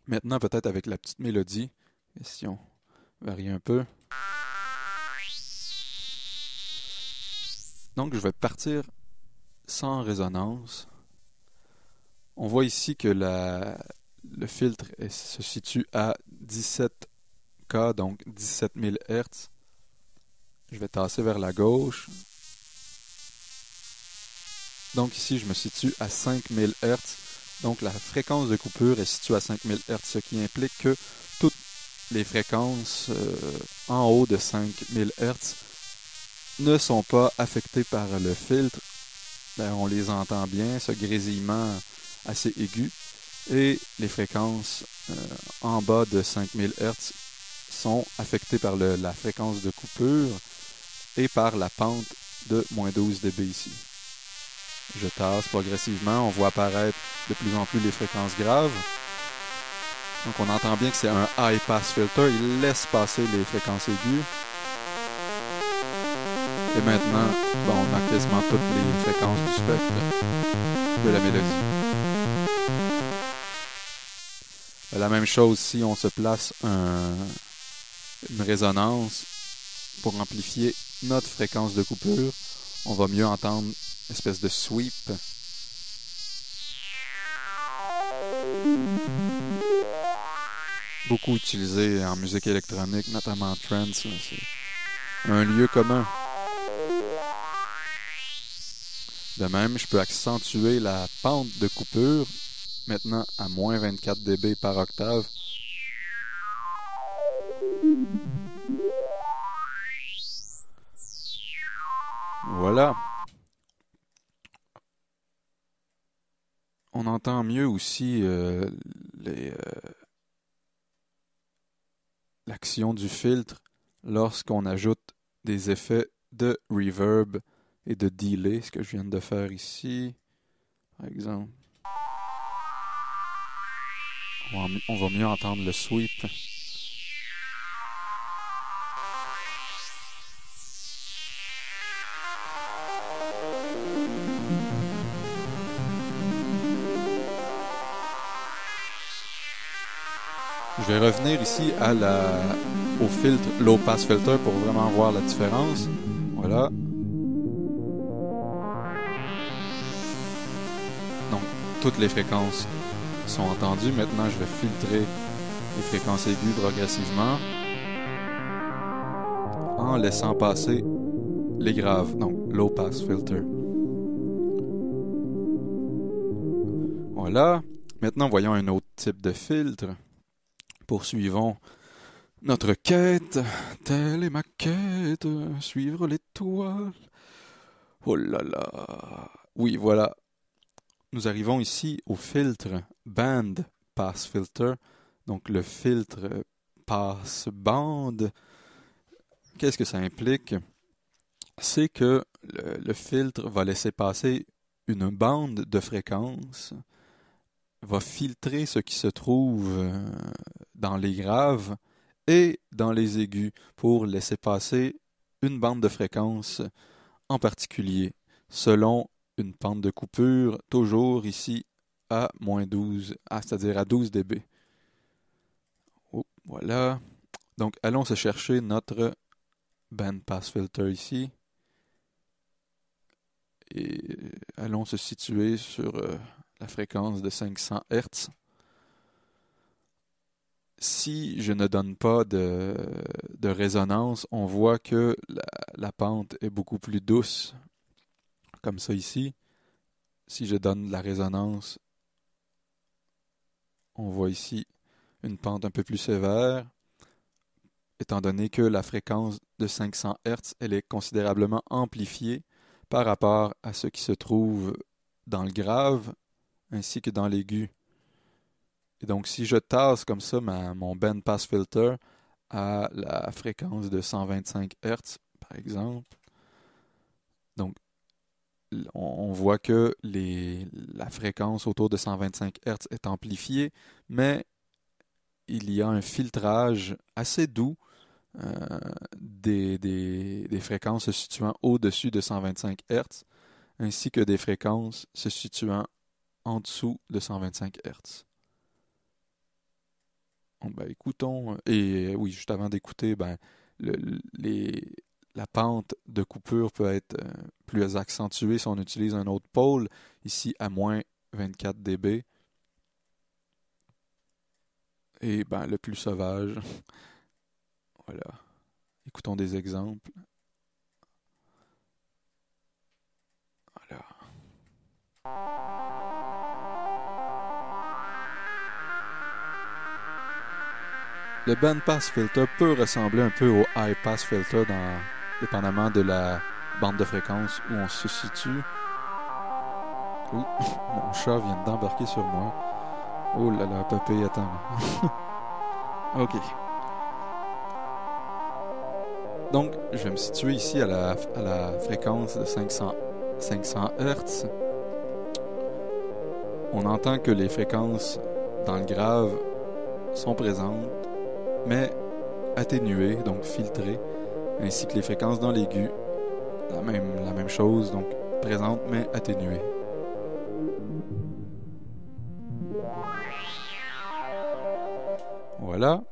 Maintenant, peut-être avec la petite mélodie, si on varie un peu. Donc, je vais partir sans résonance. On voit ici que le filtre se situe à 17K, donc 17 000 Hz. Je vais tasser vers la gauche. Donc ici, je me situe à 5000 Hz. Donc la fréquence de coupure est située à 5000 Hz, ce qui implique que toutes les fréquences en haut de 5000 Hz ne sont pas affectées par le filtre. Ben, on les entend bien, ce grésillement assez aigu. Et les fréquences en bas de 5000 Hz sont affectées par la fréquence de coupure et par la pente de moins 12 dB ici. Je tasse progressivement, on voit apparaître de plus en plus les fréquences graves. Donc on entend bien que c'est un high pass filter, il laisse passer les fréquences aiguës. Et maintenant, on a quasiment toutes les fréquences du spectre de la mélodie. La même chose si on se place une résonance pour amplifier notre fréquence de coupure, on va mieux entendre une espèce de sweep. Beaucoup utilisé en musique électronique, notamment en trance. C'est un lieu commun. De même, je peux accentuer la pente de coupure, maintenant à moins 24 dB par octave. Voilà. On entend mieux aussi l'action du filtre lorsqu'on ajoute des effets de reverb et de delay, ce que je viens de faire ici, par exemple. On va mieux entendre le sweep. Je vais revenir ici au filtre Low Pass Filter pour vraiment voir la différence. Voilà. Donc, toutes les fréquences sont entendues. Maintenant, je vais filtrer les fréquences aiguës progressivement en laissant passer les graves. Donc, Low Pass Filter. Voilà. Maintenant, voyons un autre type de filtre. Poursuivons notre quête. Telle est ma quête. Suivre l'étoile. Oh là là. Oui, voilà. Nous arrivons ici au filtre Band Pass Filter. Donc le filtre passe-bande. Qu'est-ce que ça implique? C'est que le filtre va laisser passer une bande de fréquences, va filtrer ce qui se trouve dans les graves et dans les aigus pour laisser passer une bande de fréquences en particulier, selon une pente de coupure, toujours ici à moins 12, c'est-à-dire à 12 dB. Oh, voilà. Donc, allons se chercher notre band pass filter ici. Et allons se situer sur la fréquence de 500 Hz. Si je ne donne pas de résonance, on voit que la pente est beaucoup plus douce, comme ça ici. Si je donne de la résonance, on voit ici une pente un peu plus sévère, étant donné que la fréquence de 500 Hz, elle est considérablement amplifiée par rapport à ce qui se trouve dans le grave ainsi que dans l'aigu. Et donc, si je tasse comme ça mon band pass filter à la fréquence de 125 Hz, par exemple, donc on voit que la fréquence autour de 125 Hz est amplifiée, mais il y a un filtrage assez doux des fréquences se situant au-dessus de 125 Hz, ainsi que des fréquences se situant en dessous de 125 Hz. Ben, écoutons. Et oui, juste avant d'écouter, ben, la pente de coupure peut être plus accentuée si on utilise un autre pôle. Ici, à moins 24 dB. Et ben, le plus sauvage. Voilà. Écoutons des exemples. Voilà. Le bandpass filter peut ressembler un peu au high pass filter dépendamment de la bande de fréquence où on se situe. Ouh, mon chat vient d'embarquer sur moi. Oh là là, papy, attends. Ok. Donc, je vais me situer ici à la fréquence de 500 Hz. On entend que les fréquences dans le grave sont présentes, mais atténuées, donc filtrées, ainsi que les fréquences dans l'aigu, la même chose, donc présentes mais atténuées. Voilà.